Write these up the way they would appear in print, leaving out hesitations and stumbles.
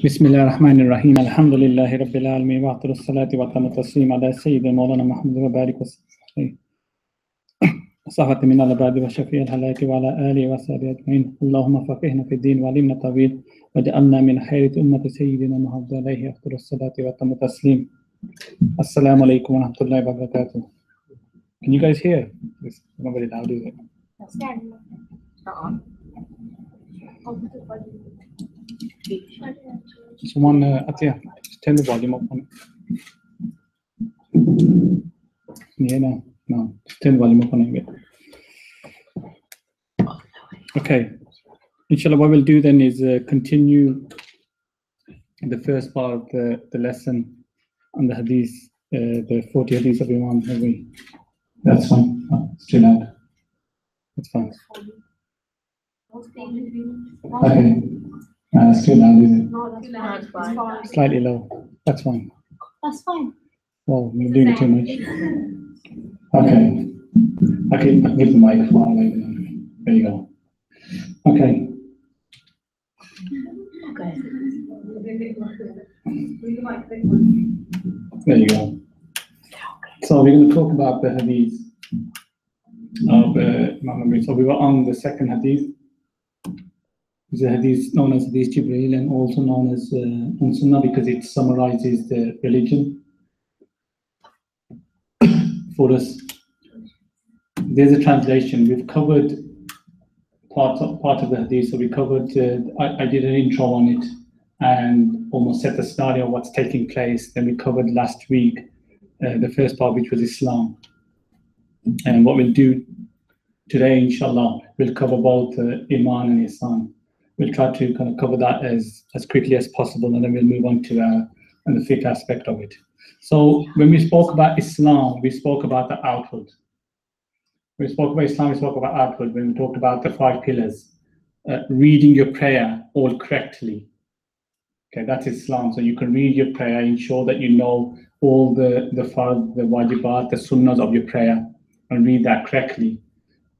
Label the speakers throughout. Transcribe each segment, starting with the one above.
Speaker 1: Bismillahirrahmanirrahim. Alhamdulillahi Rabbil Alameen. Wa afdalu salati wa atamu taslim ala Sayyidina Mawlana Muhammad wa barik wa sahati min al-abadi wa shafi al-halaki wa ala alihi wa sahbihi ajma'in. Allahumma faqihna fi din wa alimna tawil wa ja'alna min khayrati ummati Sayyidina Muhammad alayhi afdalu salati wa atamu taslim. Assalamu alaikum wa rahmatullahi wa barakatuh. Can you guys hear? It's not very loud, is it? Someone, Atya, turn the volume up on it. Yeah, no, just turn the volume up on it. Okay, inshallah, what we'll do then is continue the first part of the lesson on the hadith, the 40 hadiths of Imam Nawawi. That's fine. Oh, it's too loud. That's fine. Okay. It's too loud, is it?
Speaker 2: No, that's fine.
Speaker 1: Slightly low. That's fine.
Speaker 2: That's fine.
Speaker 1: Well, you're doing it too much. Okay. Okay, give the mic far away. There you go. Okay.
Speaker 2: Okay.
Speaker 1: There you go. So we're going to talk about the hadith of Imam Nawawi. So we were on the second hadith. It's a hadith known as Hadith Jibreel and also known as Sunnah because it summarizes the religion for us. There's a translation. We've covered part of the hadith. So we covered, I did an intro on it and almost set the scenario of what's taking place. Then we covered last week the first part, which was Islam. And what we'll do today, inshallah, we'll cover both Iman and Ihsan. We'll try to kind of cover that as quickly as possible, and then we'll move on to the fiqh aspect of it. So when we spoke about Islam, we spoke about the outward. When we spoke about Islam, we spoke about outward. When we talked about the 5 pillars, reading your prayer all correctly. Okay, that's Islam. So you can read your prayer, ensure that you know all the fard, the wajibat, the sunnahs of your prayer, and read that correctly.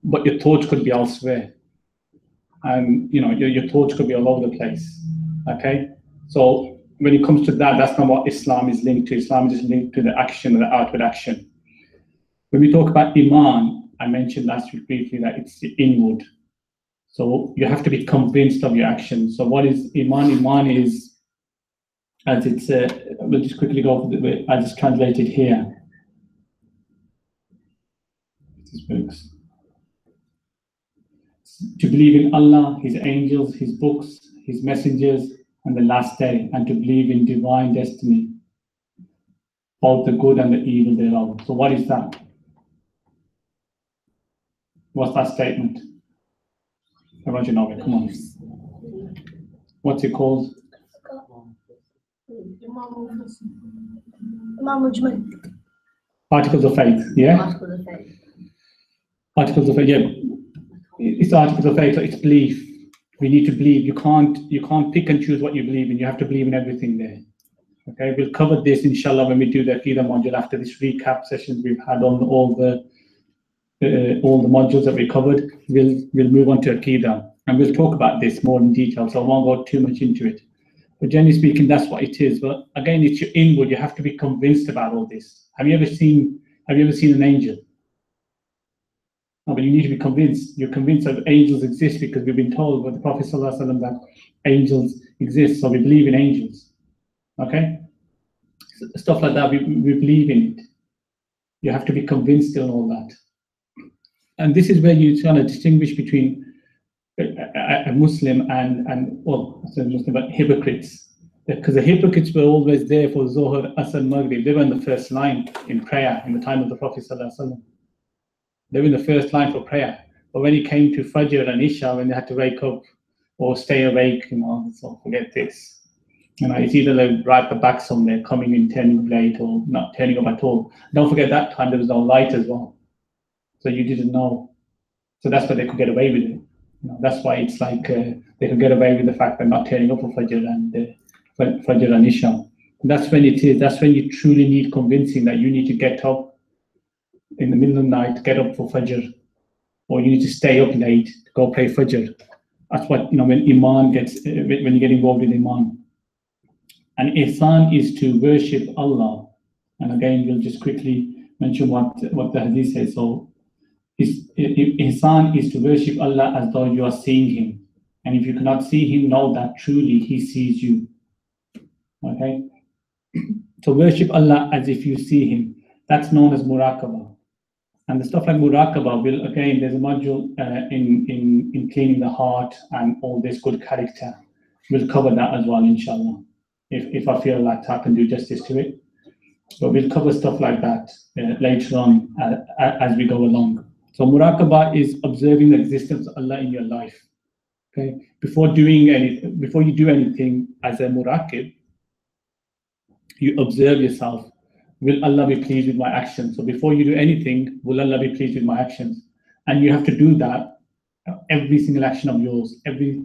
Speaker 1: But your thoughts could be elsewhere. And you know, your thoughts could be all over the place. Okay, so when it comes to that, that's not what Islam is linked to. Islam is just linked to the action, the outward action. When we talk about Iman, I mentioned last week briefly that it's the inward. So you have to be convinced of your actions. So what is Iman? Iman is, as it's, we'll just quickly go over the, as it's translated here. This works. To believe in Allah, His angels, His books, His messengers, and the last day, and to believe in divine destiny, both the good and the evil thereof. So what is that? What's that statement? Everyone should know it, come on. What's it called? Articles of faith, yeah?
Speaker 2: Articles of faith.
Speaker 1: Articles of faith, yeah. It's articles of faith, so it's belief. We need to believe. You can't pick and choose what you believe in. You have to believe in everything there. Okay, we'll cover this inshallah when we do the Aqidah module after this recap sessions we've had on all the modules that we covered. We'll move on to Aqidah and we'll talk about this more in detail. So I won't go too much into it. But generally speaking, that's what it is. But again, it's your inward. You have to be convinced about all this. Have you ever seen an angel? No, but you need to be convinced. You're convinced that angels exist because we've been told by the Prophet ﷺ that angels exist. So we believe in angels. Okay? Stuff like that, we believe in it. You have to be convinced in all that. And this is where you try to distinguish between a Muslim and well, I said Muslim, but hypocrites. Because the hypocrites were always there for Zohar, Asr, Maghrib. They were in the first line in prayer in the time of the Prophet ﷺ. They were in the first line for prayer. But when it came to Fajr and Isha, when they had to wake up or stay awake, you know, so forget this. You know, it's either they're right at the back somewhere, coming in, turning late, or not turning up at all. Don't forget that time there was no light as well. So you didn't know. So that's why they could get away with it. You know, that's why it's like they could get away with the fact they're not turning up for Fajr and Isha. And that's when it is. That's when you truly need convincing that you need to get up in the middle of the night, get up for Fajr, or you need to stay up late to go pray Fajr. That's what, when Iman gets, when you get involved in Iman. And ihsan is to worship Allah. And again, we'll just quickly mention what the hadith says. So, ihsan is to worship Allah as though you are seeing Him. And if you cannot see Him, know that truly He sees you. Okay? So worship Allah as if you see Him. That's known as muraqabah. And the stuff like muraqabah will, again, there's a module in cleaning the heart and all this good character. We'll cover that as well, inshallah. If I feel like I can do justice to it. But we'll cover stuff like that later on as we go along. So muraqabah is observing the existence of Allah in your life. Okay? Before you do anything as a muraqib, you observe yourself. Will Allah be pleased with my actions? So before you do anything, will Allah be pleased with my actions? And you have to do that every single action of yours. It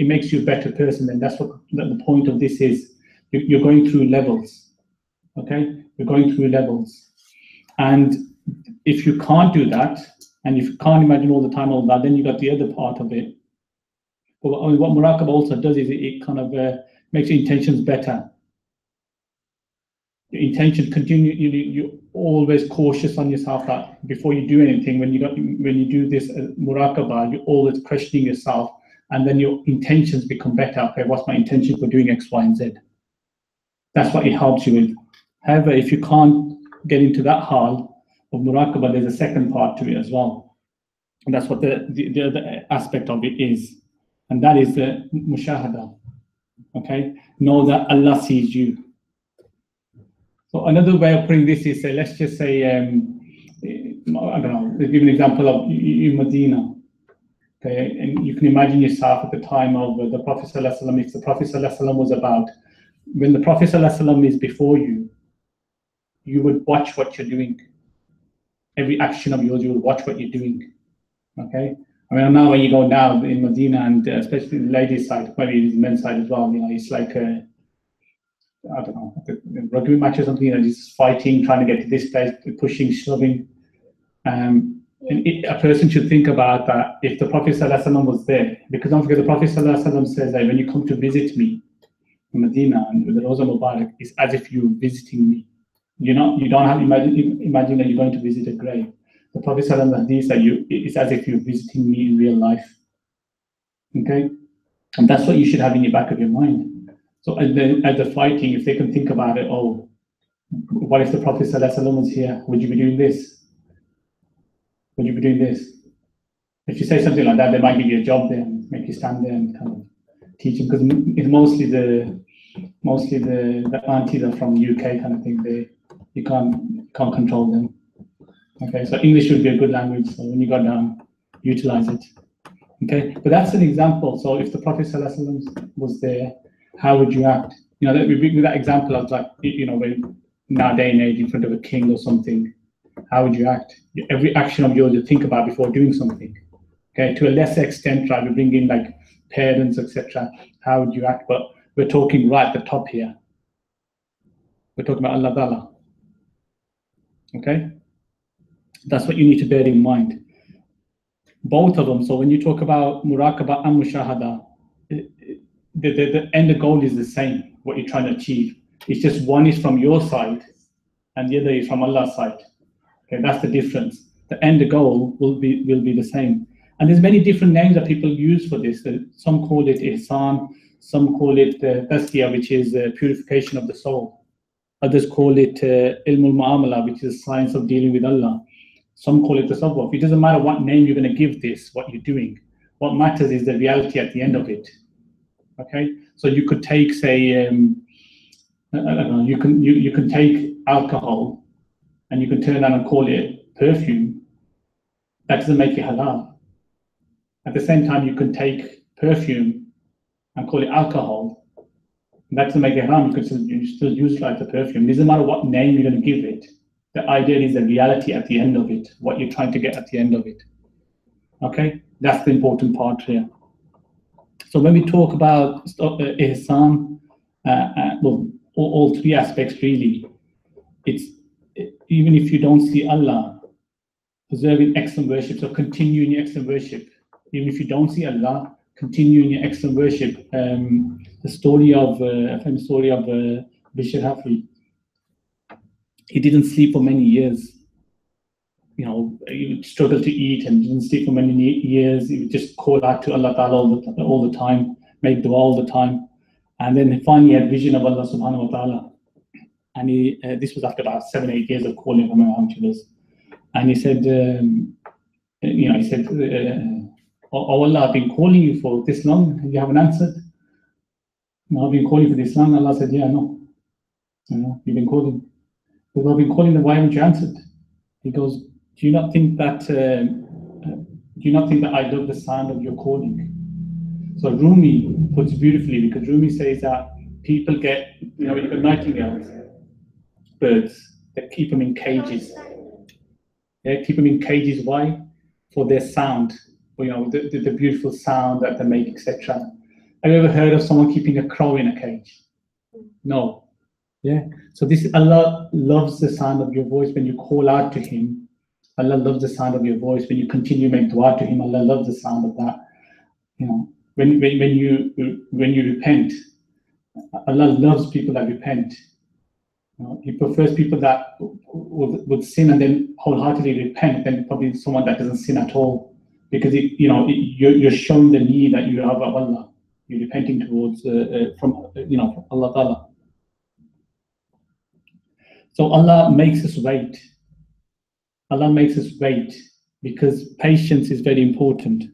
Speaker 1: makes you a better person, and that's what the point of this is. You're going through levels. Okay, you're going through levels, and if you can't do that, and if you can't imagine all the time all that, then you got the other part of it. But what muraqabah also does is it kind of makes your intentions better. Your intention continue. You're always cautious on yourself that before you do anything, when you do this muraqabah, you're always questioning yourself, and then your intentions become better. Okay, what's my intention for doing X, Y, and Z? That's what it helps you with. However, if you can't get into that hal of muraqabah, there's a second part to it as well, and that's what the other aspect of it is, and that is the mushahada. Okay, know that Allah sees you. So another way of putting this is, let's just say, I don't know, let's give an example of in Medina. Okay, and you can imagine yourself at the time of the Prophet ﷺ, if the Prophet ﷺ was about, when the Prophet ﷺ is before you, you would watch what you're doing. Every action of yours, you would watch what you're doing. Okay, I mean, now when you go now in Medina, and especially the ladies' side, maybe the men's side as well, it's like I don't know, a rugby match or something, just fighting, trying to get to this place, pushing, shoving. And a person should think about that if the Prophet ﷺ was there, because don't forget the Prophet ﷺ says that when you come to visit me in Medina and with the Rosa Mubarak, it's as if you're visiting me. You don't have to imagine that you're going to visit a grave. The Prophet ﷺ says that it's as if you're visiting me in real life. Okay, and that's what you should have in the back of your mind. So as the fighting, if they can think about it, oh, what if the Prophet ﷺ was here? Would you be doing this? Would you be doing this? If you say something like that, they might give you a job there and make you stand there and kind of teach them, because it's mostly the aunties are from the UK kind of thing. You can't control them. Okay, so English would be a good language. So when you go down, utilize it. Okay, but that's an example. So if the Prophet ﷺ was there, how would you act? With that example of like, when now day and age in front of a king or something, how would you act? Every action of yours you think about before doing something. Okay, to a lesser extent, right? We bring in like parents, etc. How would you act? But we're talking right at the top here. We're talking about Allah Ta'ala. Okay, that's what you need to bear in mind. Both of them. So when you talk about muraqabah and mushahada, the end goal is the same, what you're trying to achieve. It's just one is from your side and the other is from Allah's side. Okay, that's the difference. The end goal will be the same. And there's many different names that people use for this. Some call it ihsan, some call it tazkiyah, which is purification of the soul. Others call it ilmul mu'amala, which is science of dealing with Allah. Some call it tasawwuf. It doesn't matter what name you're going to give this, what you're doing. What matters is the reality at the end of it. Okay, so you could take, say, I don't know, you can take alcohol and you can turn that and call it perfume. That doesn't make it halal. At the same time, you can take perfume and call it alcohol. That doesn't make it haram. You can still use it like the perfume. It doesn't matter what name you're going to give it. The idea is the reality at the end of it, what you're trying to get at the end of it. Okay, that's the important part here. So when we talk about ihsan, well, all three aspects really, it's even if you don't see Allah, preserving excellent worship, so continuing excellent worship. even if you don't see Allah, continue in your excellent worship. The story of famous story of Bishir Hafri. He didn't sleep for many years. You know, he would struggle to eat and didn't sleep for many years. He would just call out to Allah Ta'ala all the time, make dua all the time. And then finally had vision of Allah Subhanahu Wa Ta'ala. And this was after about 7-8 years of calling from how much it was. And he said, oh Allah, I've been calling you for this long, and you haven't answered. No, I've been calling for this long. Allah said, yeah, no. You know, you've been calling. Because I've been calling them, why haven't you answered? He goes, do you not think that I love the sound of your calling? So Rumi puts it beautifully, because Rumi says that people get, you know, you've got nightingales, birds, that keep them in cages. They keep them in cages. Why? For their sound, you know, the beautiful sound that they make, etc. Have you ever heard of someone keeping a crow in a cage? No. Yeah. So this, Allah loves the sound of your voice when you call out to Him. Allah loves the sound of your voice when you continue to make dua to Him. Allah loves the sound of that. You know, when you repent, Allah loves people that repent. You know, He prefers people that would sin and then wholeheartedly repent than probably someone that doesn't sin at all, because you're showing the need that you have of Allah. You're repenting towards from Allah Ta'ala. So Allah makes us wait. Allah makes us wait because patience is very important,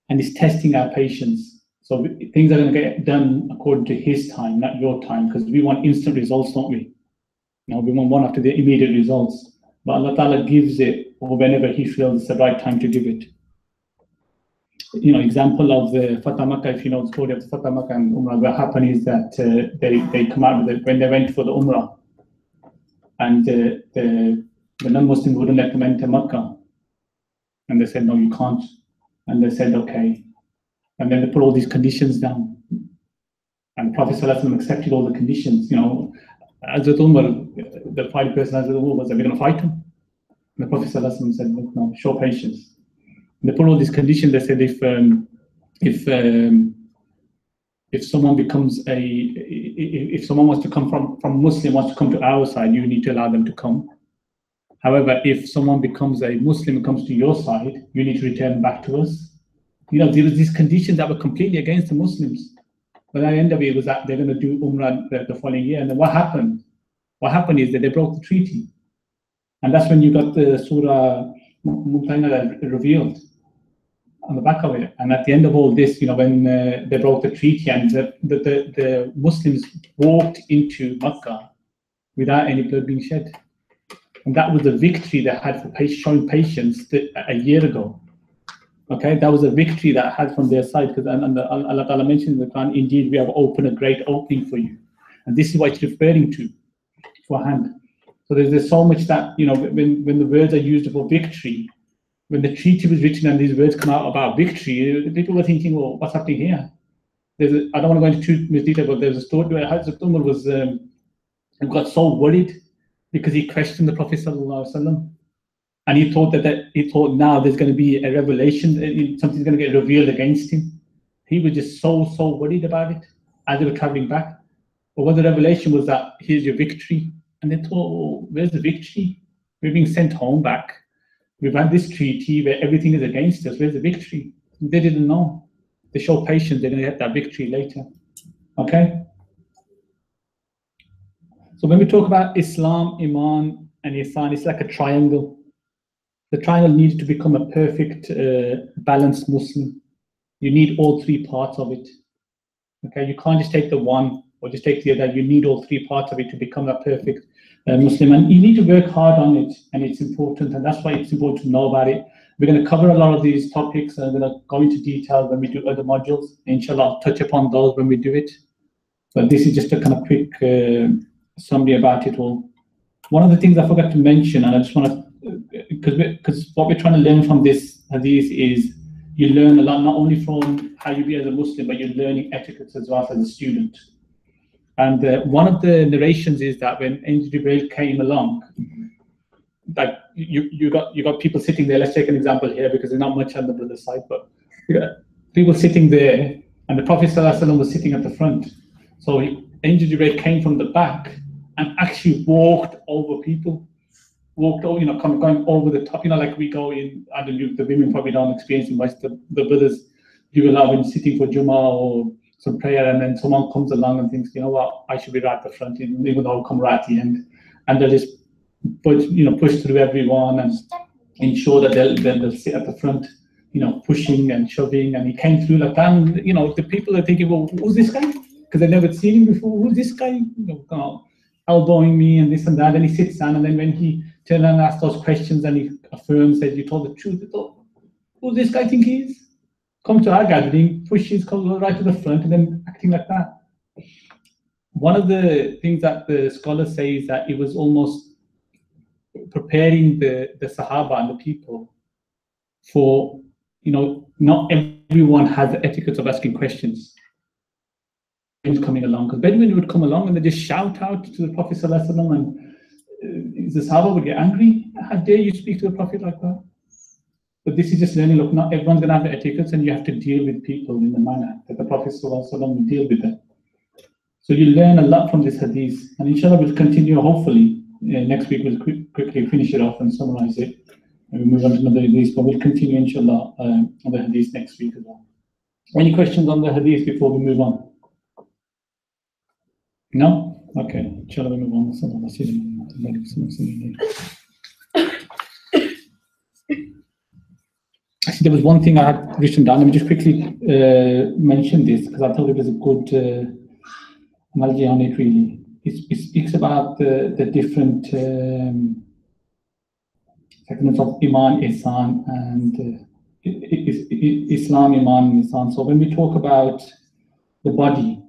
Speaker 1: and He's testing our patience. So things are going to get done according to His time, not your time, because we want instant results, don't we? You know, we want one after the immediate results. But Allah Ta'ala gives it whenever He feels it's the right time to give it. You know, example of the Fatah Makkah, if you know the story of the Fatah Makkah and Umrah, what happened is that they come out with it when they went for the Umrah, and the non-Muslims wouldn't let them enter Makkah. And they said, no, you can't. And they said, okay. And then they put all these conditions down. And the Prophet ﷺ accepted all the conditions. You know, Hazrat Umar, the fighting person Hazrat Umar was, are we going to fight him? And the Prophet ﷺ said, no, show patience. And they put all these conditions. They said, if someone becomes if someone wants to come from Muslim, wants to come to our side, you need to allow them to come. However, if someone becomes a Muslim and comes to your side, you need to return back to us. You know, there was these conditions that were completely against the Muslims. But at the end of it was that they're going to do Umrah the following year. And then what happened? What happened is that they broke the treaty. And that's when you got the Surah Mumtahina revealed on the back of it. And at the end of all this, you know, when they broke the treaty and the Muslims walked into Makkah without any blood being shed. And that was a victory they had for showing patience a year ago. Okay, that was a victory that I had from their side, because Allah Ta'ala mentioned in the Quran, indeed we have opened a great opening for you. And this is what it's referring to beforehand. So there's so much that, you know, when the words are used for victory, when the treaty was written and these words come out about victory, people were thinking, well, what's happening here? I don't want to go into too much detail, but there's a story where Hazrat Umar got so worried because he questioned the Prophet ﷺ, and he thought that now there's going to be a revelation, something's going to get revealed against him. He was just so worried about it as they were traveling back. But what the revelation was that here's your victory, and they thought, oh, where's the victory? We're being sent home back. We've had this treaty where everything is against us. Where's the victory? They didn't know. They show patience. They're going to get that victory later. Okay. So when we talk about Islam, Iman, and Ihsan, it's like a triangle. The triangle needs to become a perfect, balanced Muslim. You need all three parts of it. Okay, you can't just take the one or just take the other. You need all three parts of it to become a perfect Muslim. And you need to work hard on it, and it's important. And that's why it's important to know about it. We're going to cover a lot of these topics, and we're going to go into detail when we do other modules. Inshallah, I'll touch upon those when we do it. But this is just a kind of quick summary about it all. One of the things I forgot to mention, and I just want to, because what we're trying to learn from this hadith is you learn a lot, not only from how you be as a Muslim, but you're learning etiquettes as well as a student. And one of the narrations is that when Angel Jibreel came along, like you got people sitting there. Let's take an example here because there's not much on the brother side, but people sitting there, and the Prophet ﷺ was sitting at the front. So Angel Jibreel came from the back and actually walked over people, walked over, going over the top, like we go in, I don't know, the women probably don't experience it much, the brothers, you will have been sitting for Jummah or some prayer, and then someone comes along and thinks, you know what, I should be right at the front, even though I'll come right at the end. And they'll just push through everyone and ensure that they'll sit at the front, pushing and shoving. And he came through like that. And, the people are thinking, well, who's this guy? Because they've never seen him before. Who's this guy? Elbowing me and this and that. And he sits down, and then when he turns and asks those questions and he affirms that you told the truth, they thought, who's this guy think he is? Come to our gathering, pushes, comes right to the front, and then acting like that. One of the things that the scholars say is that it was almost preparing the Sahaba and the people for, not everyone has the etiquette of asking questions. Coming along, because Bedouin would come along and they just shout out to the Prophet ﷺ, and the Sahaba would get angry. How dare you speak to the Prophet like that? But this is just learning, look, not everyone's going to have the etiquettes, and you have to deal with people in the manner that the Prophet ﷺ would deal with them. So you learn a lot from this hadith, and inshallah we'll continue, hopefully. Next week we'll quickly finish it off and summarize it, and we'll move on to another hadith, but we'll continue inshallah on the hadith next week as well. Any questions on the hadith before we move on? No? Okay, inshallah we move on. Actually, there was one thing I had written down. Let me just quickly mention this, because I thought it was a good analogy on it, really. It speaks about the different segments of Iman, Ihsan, and Islam, Iman, and Ihsan. So when we talk about the body,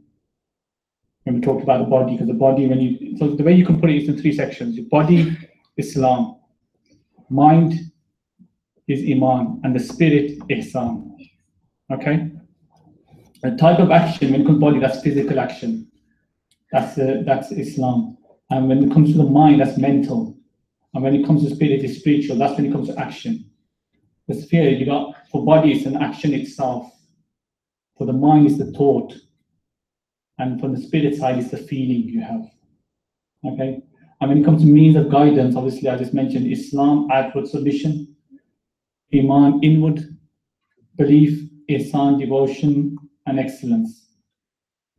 Speaker 1: when we talk about the body, because the body, so the way you can put it is in three sections. Your body, Islam. Mind is Iman, and the spirit, Ihsan. Okay? A type of action, when it comes to body, that's physical action. That's Islam. And when it comes to the mind, that's mental. And when it comes to spirit, it's spiritual. That's when it comes to action. The spirit, for body, it's an action itself. For the mind, it's the thought. And from the spirit side, it's the feeling you have. Okay? And when it comes to means of guidance, obviously, I just mentioned Islam, outward submission, Iman, inward belief, Ihsan, devotion, and excellence.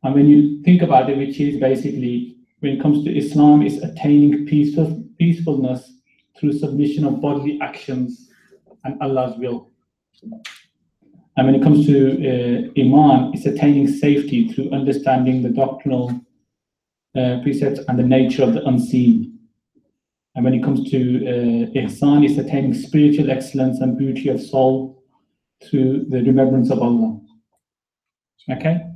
Speaker 1: And when you think about it, which is basically, when it comes to Islam, it's attaining peacefulness through submission of bodily actions and Allah's will. And when it comes to Iman, it's attaining safety through understanding the doctrinal precepts and the nature of the unseen. And when it comes to Ihsan, it's attaining spiritual excellence and beauty of soul through the remembrance of Allah. Okay?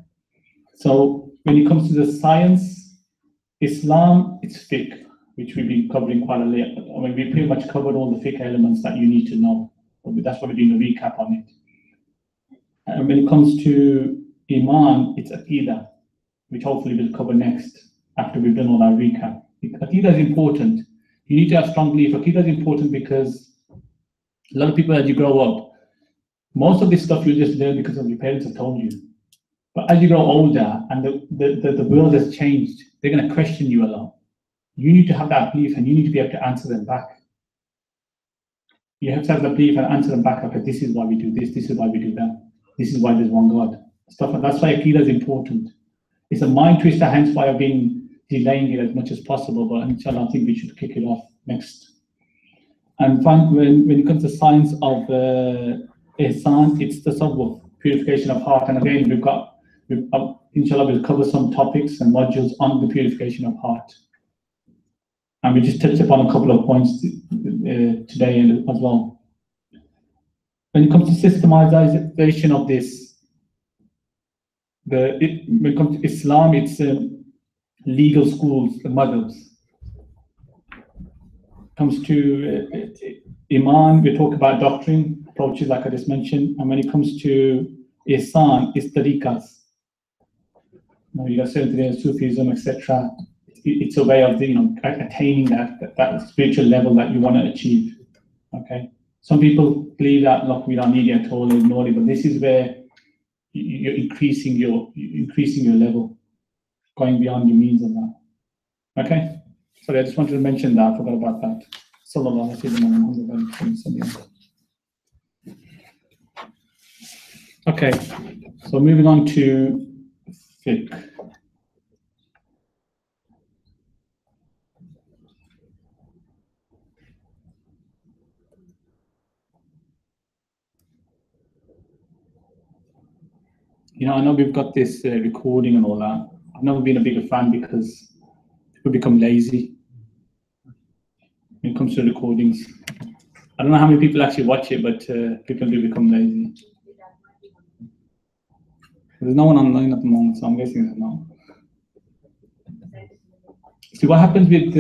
Speaker 1: So when it comes to the science, Islam, it's fiqh, which we've been covering quite a lot. I mean, we pretty much covered all the fiqh elements that you need to know. That's why we're doing a recap on it. And when it comes to Iman, it's Aqidah, which hopefully we'll cover next after we've done all our recap. Aqidah is important. You need to have strong belief. Aqidah is important because a lot of people, as you grow up, most of this stuff you just learn because of your parents have told you. But as you grow older and the world has changed, they're going to question you a lot. You need to have that belief, and you need to be able to answer them back. You have to have the belief and answer them back. Okay, this is why we do this. This is why we do that. This is why there's one God. That's why Aqidah is important. It's a mind twister, hence why I've been delaying it as much as possible. But inshallah, I think we should kick it off next. And when it comes to science of Ihsan, it's the tasawwuf, purification of heart. And again, inshallah, we'll cover some topics and modules on the purification of heart. And we just touched upon a couple of points today as well. When it comes to systemization of this, when it comes to Islam, it's legal schools, the madhabs. Comes to Iman, we talk about doctrine, approaches like I just mentioned. And when it comes to Ihsan, it's tariqas. You got certain Sufism, etc. It's a way of attaining that spiritual level that you want to achieve. Okay, Some people believe that, look, we don't need it at all, ignore it, but this is where you're increasing your level, going beyond your means on that. Okay? Sorry, I just wanted to mention that, I forgot about that. Sallallahu alaihi wasallam. Okay, so moving on to fiqh. You know, I know we've got this recording and all that. I've never been a bigger fan because people become lazy when it comes to recordings. I don't know how many people actually watch it, but people do become lazy. There's no one online at the moment, so I'm guessing there's not. See, what happens with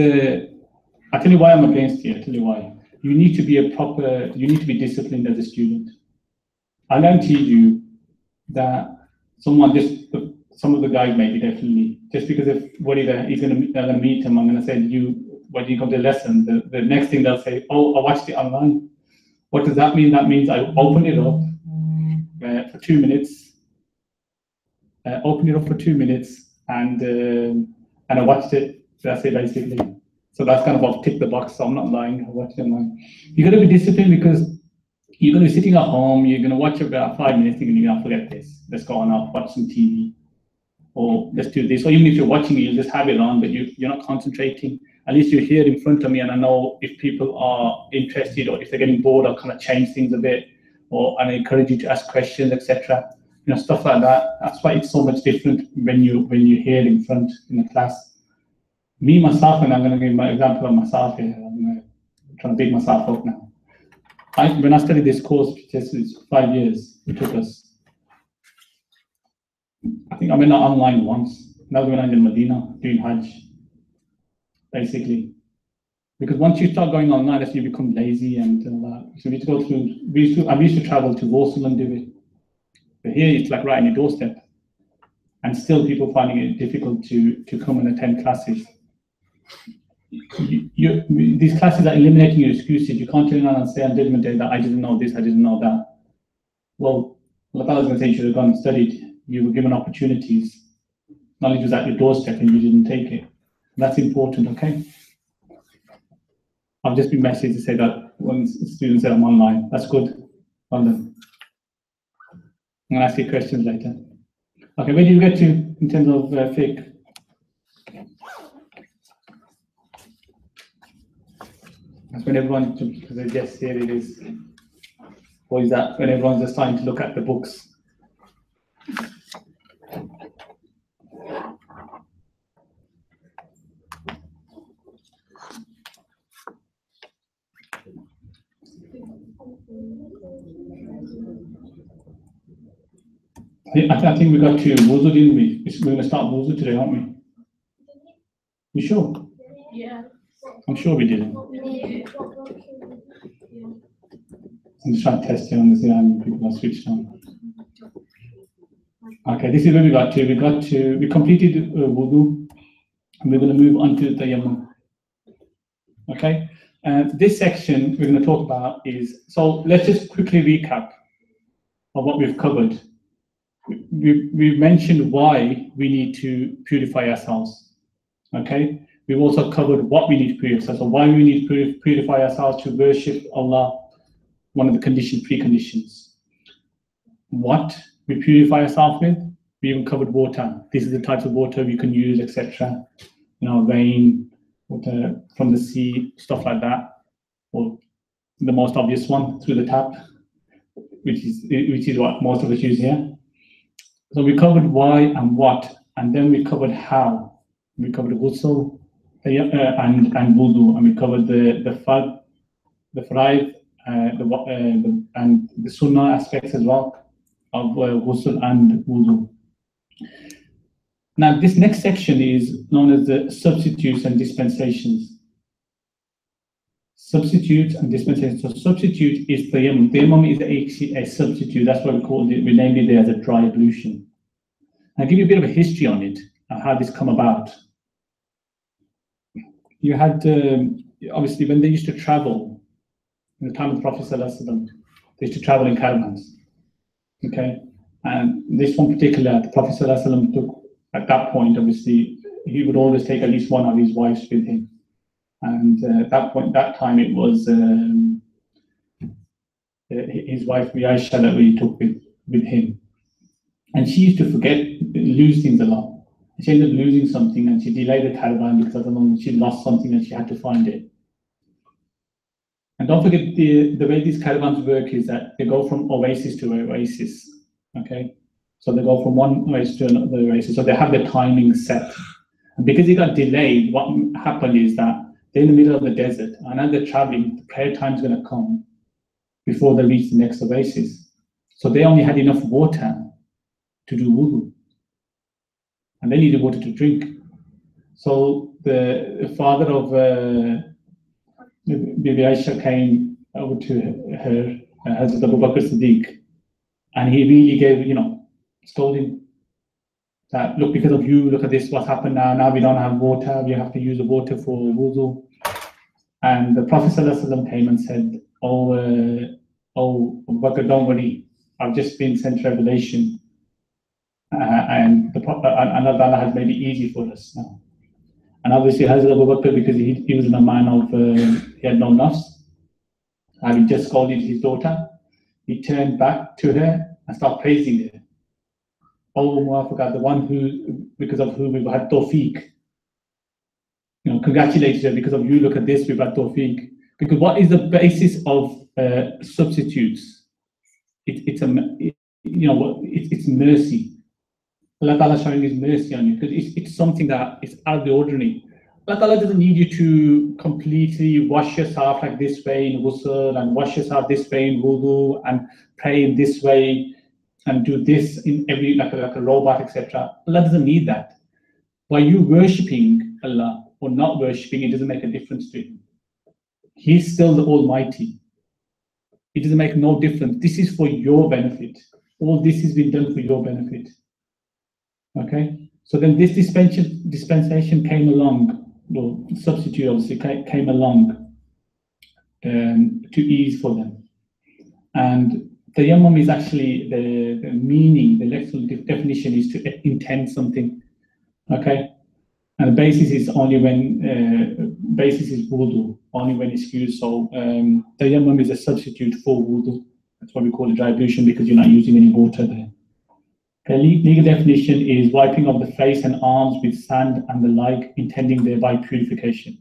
Speaker 1: I'll tell you why I'm against it, I'll tell you why. You need to be disciplined as a student. I guarantee you that some of the guys maybe definitely, just because if they're gonna meet him, I'm gonna say, when you come to the lesson, the next thing they'll say, oh, I watched it online. What does that mean? That means I open it up for 2 minutes. Open it up for 2 minutes and I watched it. That's it basically. So that's kind of I'll tick the box. So I'm not lying. I watched it online. You got to be disciplined because you're going to be sitting at home. You're going to watch about 5 minutes, thinking you're going to forget this. Let's go on out, watch some TV, or let's do this. Or even if you're watching it, you just have it on, but you're not concentrating. At least you're here in front of me, and I know if people are interested or if they're getting bored, I'll kind of change things a bit, and I encourage you to ask questions, etc. You know, stuff like that. That's why it's so much different when you're here in front in the class. Me, myself, and I'm going to give my example of myself here. I'm trying to big myself up now. When I studied this course, it's 5 years it took us. I think I went online once. That was when I was in Medina doing Hajj, basically. Because once you start going online, that's when you become lazy and all that. So we used to go through, I used to travel to Warsaw and do it. But here it's like right on your doorstep. And still people finding it difficult to come and attend classes. These classes are eliminating your excuses. You can't turn around and say on Judgment Day that I didn't know this, I didn't know that. Well, like I was going to say, you should have gone and studied. You were given opportunities. Knowledge was at your doorstep and you didn't take it. That's important, okay? I've just been messaged to say that when students say I'm online. That's good. Well done. I'm going to ask you questions later. Okay, where do you get to in terms of fiqh? That's when everyone, because I guess here it is, or is that when everyone's just starting to look at the books? I think we got to wuzu, didn't we? We're going to start wuzu today, aren't we? You sure?
Speaker 2: Yeah.
Speaker 1: I'm sure we did. I'm just trying to test it on the Zoom. People are switched on. Okay, this is where we got to. We completed wudu, and we're going to move on to tayammum. Okay, this section we're going to talk about is, so let's just quickly recap of what we've covered. We've mentioned why we need to purify ourselves. Okay, we've also covered what we need to purify. So why we need to purify ourselves to worship Allah. One of the preconditions. What we purify ourselves with, we even covered water. This is the types of water we can use, etc. You know, rain, water from the sea, stuff like that. Or the most obvious one, through the tap, which is what most of us use here. So we covered why and what, and then we covered how. We covered ghusl and wudu, and we covered the fard, and the sunnah aspects as well of ghusl and wudu. Now, this next section is known as the substitutes and dispensations. Substitutes and dispensations. So, substitute is tayammum. Tayammum is actually a substitute. That's why we named it there as a dry ablution. I'll give you a bit of a history on it and how this come about. You had obviously when they used to travel. in the time of the Prophet ﷺ, they used to travel in caravans. Okay, and this one particular, the Prophet ﷺ took, at that point, obviously, he would always take at least one of his wives with him. And at that time, it was his wife, Aisha, that we took with him. And she used to lose things a lot. She ended up losing something, and she delayed the caravan because at the moment she lost something and she had to find it. And don't forget, the way these caravans work is that they go from oasis to oasis. Okay, so they go from one oasis to another oasis. So they have the timing set. And because it got delayed, what happened is that they're in the middle of the desert, and as they're traveling, the prayer time is going to come before they reach the next oasis. So they only had enough water to do wudu, and they needed water to drink. So the father of Bibi Aisha came over to her, Hazrat Abu Bakr Siddiq, and he really gave, told him that, look, because of you, look at this, what's happened now. Now we don't have water, we have to use the water for wudu. And the Prophet ﷺ came and said, oh, Abu Bakr, don't worry, I've just been sent revelation. And Allah has made it easy for us now. And obviously, Hazrat Abu Bakr, because he was a man of, he had no nafs, and he just scolded his daughter, he turned back to her and started praising her. Oh, Muwafaqa, the one who, because of whom we've had tawfiq. Congratulations her, because of you, look at this, we've had tawfiq. Because what is the basis of substitutes? It's mercy. Allah Ta'ala showing His mercy on you, because it's something that is out of the ordinary. Allah Ta'ala doesn't need you to completely wash yourself like this way in ghusl, and wash yourself this way in wudu, and pray in this way, and do this in every, like a robot, etc. Allah doesn't need that. By you worshipping Allah or not worshipping, it doesn't make a difference to Him. He's still the Almighty. It doesn't make no difference. This is for your benefit. All this has been done for your benefit. Okay, so then this dispensation came along, well, substitute obviously came along to ease for them. And tayammum is actually the meaning, the lexical definition is to intend something. Okay, and the basis is only when basis is wudu, only when it's used. So tayammum is a substitute for wudu. That's why we call it dry ablution, because you're not using any water there. The legal definition is wiping of the face and arms with sand and the like, intending thereby purification.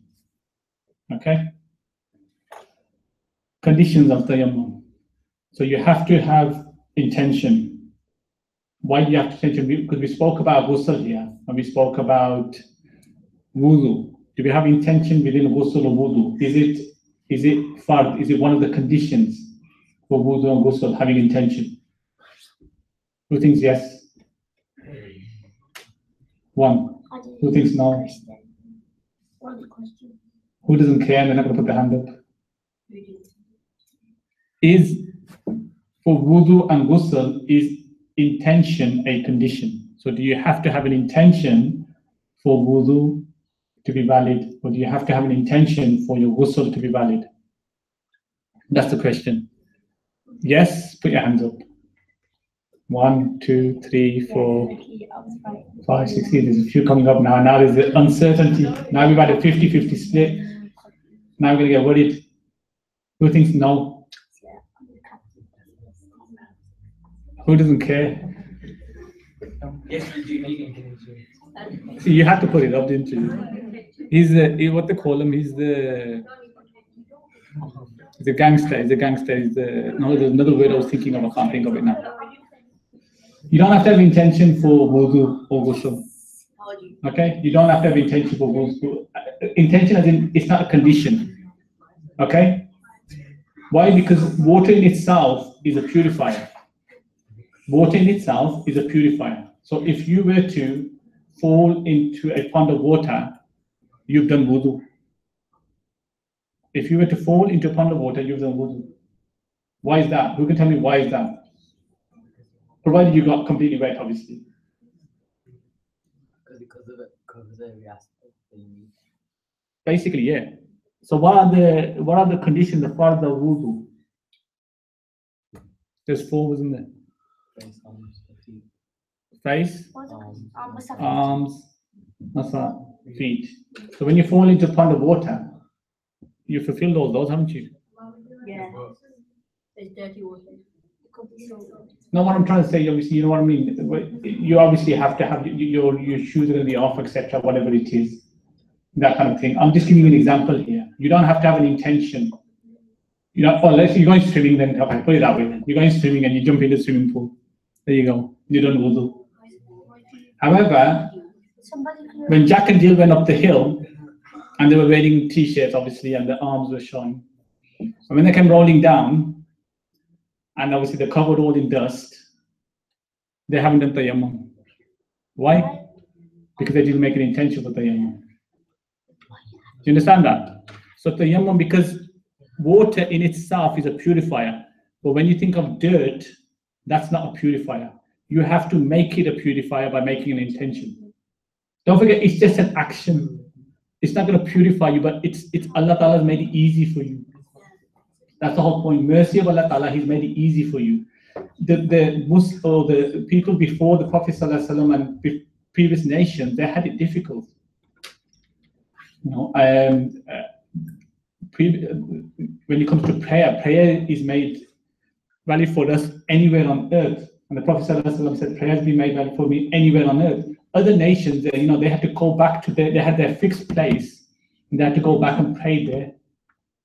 Speaker 1: Okay? Conditions of tayammum. So you have to have intention. Why do you have to intention? Because we spoke about ghusl here, and we spoke about wudu. Do we have intention within ghusl or wudu? Is it fard? Is it one of the conditions for wudu and ghusl, having intention? Who thinks yes? One. Who thinks no? Who doesn't care? They're not going to put their hand up. Is for wudu and ghusl, is intention a condition? So do you have to have an intention for wudu to be valid, or do you have to have an intention for your ghusl to be valid? That's the question. Yes, put your hands up. 1, 2, 3, 4, 5, 6. There's a few coming up now. Now there's the uncertainty. Now we've had a 50-50 split. Now we're going to get worried. Who thinks no? Who doesn't care? You had to put it up, didn't you? He's what they call him. He's the gangster. He's a gangster. No, there's another word I was thinking of. I can't think of it now. You don't have to have intention for wudu or ghusl. Okay? You don't have to have intention for ghusl. Intention as in, it's not a condition. Okay? Why? Because water in itself is a purifier. Water in itself is a purifier. So if you were to fall into a pond of water, you've done wudu. If you were to fall into a pond of water, you've done wudu. Why is that? Who can tell me why is that? Provided you got completely wet, obviously.
Speaker 3: Because of it covers every aspect.
Speaker 1: Basically, yeah. So what are the conditions for the wudu? There's 4, wasn't there? Face, arms, feet. So when you fall into a pond of water, you fulfilled all those, haven't you?
Speaker 2: Yeah. There's dirty water.
Speaker 1: No, what I'm trying to say, obviously, you know what I mean. You obviously have to have your shoes are going to be off, etc., whatever it is, that kind of thing. I'm just giving you an example here. You don't have to have an intention. You know, unless you're going swimming, then okay, put it that way. Then you're going swimming and you jump in the swimming pool. There you go. You don't wudu. However, when Jack and Jill went up the hill, and they were wearing t-shirts, obviously, and their arms were showing. And when they came rolling down, and obviously they're covered all in dust, they haven't done tayammum. Why? Because they didn't make an intention for tayammum. Do you understand that? So tayammum, because water in itself is a purifier, but when you think of dirt, that's not a purifier. You have to make it a purifier by making an intention. Don't forget, it's just an action. It's not going to purify you, but it's Allah Ta'ala has made it easy for you. That's the whole point. Mercy of Allah Ta'ala, He's made it easy for you. The people before the Prophet ﷺ and previous nations, they had it difficult. You know, when it comes to prayer, prayer is made valid for us anywhere on earth. And the Prophet ﷺ said, prayers be made valid for me anywhere on earth. Other nations, you know, they had to go back to they had their fixed place, and they had to go back and pray there.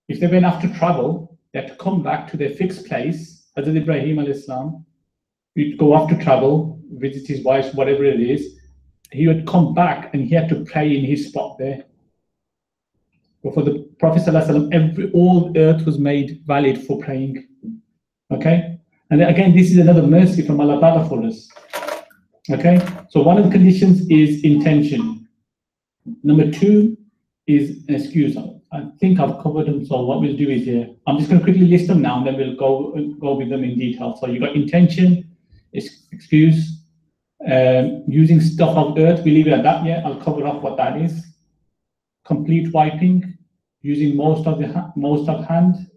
Speaker 1: If they went off to travel, they had to come back to their fixed place. Hazrat Ibrahim al-Islam, he'd go off to travel, visit his wife, whatever it is. He would come back and he had to pray in his spot there. But for the Prophet ﷺ, all earth was made valid for praying. Okay? And again, this is another mercy from Allah Ta'ala for us. Okay? So one of the conditions is intention. Number 2 is an excuse. I think I've covered them, so what we'll do is here, I'm just going to quickly list them now and then we'll go with them in detail. So you've got intention, excuse, using stuff of earth, we leave it at that, yeah, I'll cover off what that is. Complete wiping, using most of hand,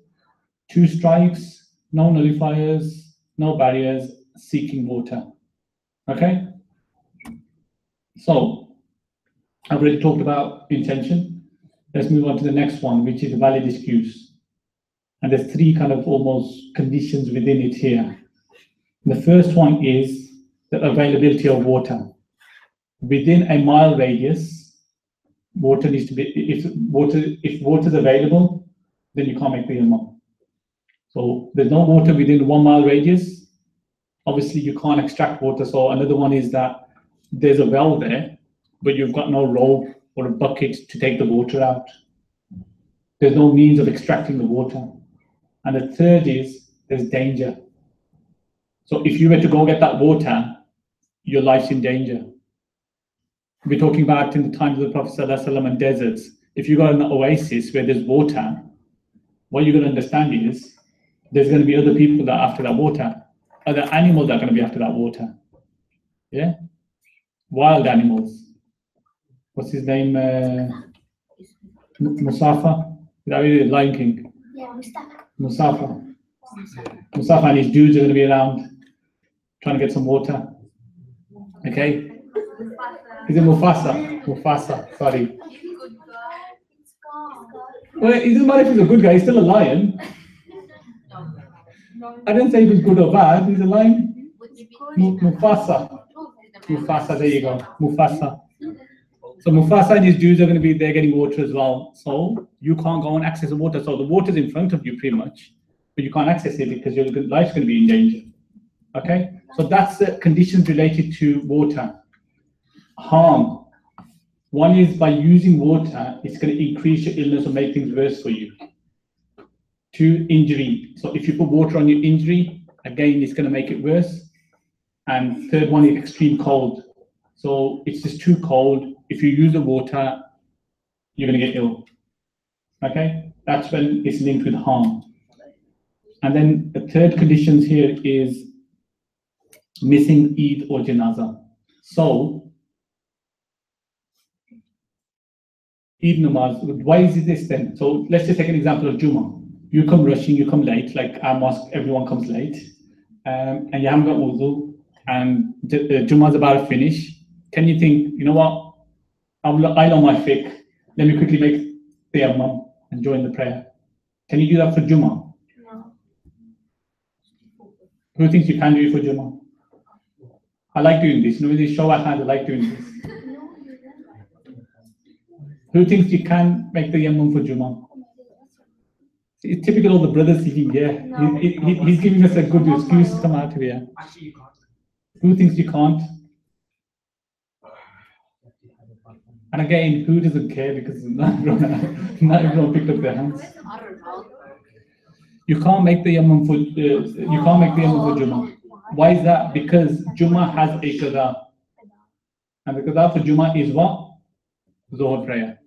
Speaker 1: 2 strikes, no nullifiers, no barriers, seeking water. Okay? So, I've already talked about intention. Let's move on to the next one, which is a valid excuse. And there's 3 kind of almost conditions within it here. The first one is the availability of water. Within a mile radius, water needs to be, if water is available, then you can't make the tayammum. So there's no water within 1 mile radius. Obviously, you can't extract water. So another one is that there's a well there, but you've got no rope or a bucket to take the water out. There's no means of extracting the water. And the third is there's danger. So if you were to go get that water, your life's in danger. We're talking about in the times of the Prophet ﷺ and deserts. If you go in an oasis where there's water, what you're going to understand is there's going to be other people that are after that water. Other animals that are going to be after that water. Yeah? Wild animals. What's his name? Mustafa? Is that really Lion King?
Speaker 2: Yeah,
Speaker 1: Mustafa. Mustafa and his dudes are going to be around trying to get some water. Okay? Is it Mufasa? Mufasa, sorry. Well, it doesn't matter if he's a good guy, he's still a lion. I didn't say he was good or bad, he's a lion. Mufasa. Mufasa, there you go. Mufasa. So Mufasa and his dudes are going to be there getting water as well. So you can't go and access the water. So the water's in front of you pretty much, but you can't access it because your life's going to be in danger. Okay? So that's the conditions related to water. Harm. One is by using water, it's going to increase your illness or make things worse for you. 2, injury. So if you put water on your injury, again, it's going to make it worse. And 3rd one is extreme cold. So it's just too cold. If you use the water, you're going to get ill. Okay? That's when it's linked with harm. And then the 3rd conditions here is missing Eid or Janazah. So Eid namaz. Why is it this then? So let's just take an example of Jummah. You come rushing, you come late, like our mosque, everyone comes late, and you haven't got wudu, and Jummah's about to finish. Can you think, you know what? I know my fiqh. Let me quickly make the Imam and join the prayer. Can you do that for Jummah?
Speaker 2: No.
Speaker 1: Who thinks you can do it for Jummah? I like doing this. You know, this show I had, I like doing this. Who thinks you can make the Imam for Jummah? It's typical of the brothers thinking, yeah.
Speaker 2: No.
Speaker 1: He's giving us a good excuse to come out of here.
Speaker 3: Actually, you can't.
Speaker 1: Who thinks you can't? And again, who doesn't care, because not everyone picked up their hands. You can't make the Imam for Jummah. Why is that? Because Jummah has a qada. And the qada for Jummah is what? Zohar prayer.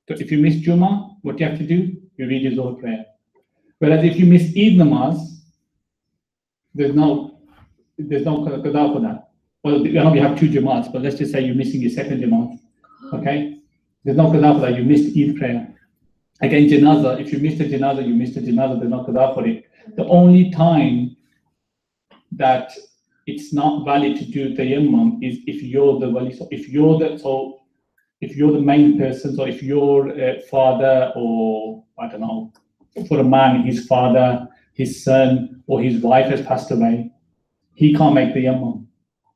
Speaker 1: So if you miss Jummah, what you have to do? You read your Zohar prayer. Whereas if you miss Eid namaz, there's no qada for that. Well, we have two Jamaats, but let's just say you're missing your second Jamaat. Okay? There's no qada for that. You missed Eid prayer. Again, janazah, if you missed a janazah, you missed a janazah, there's no qada for it. The only time that it's not valid to do tayammum is if you're the wali. So if you're the main person, so if your father, or I don't know, for a man, his father, his son, or his wife has passed away, he can't make the tayammum.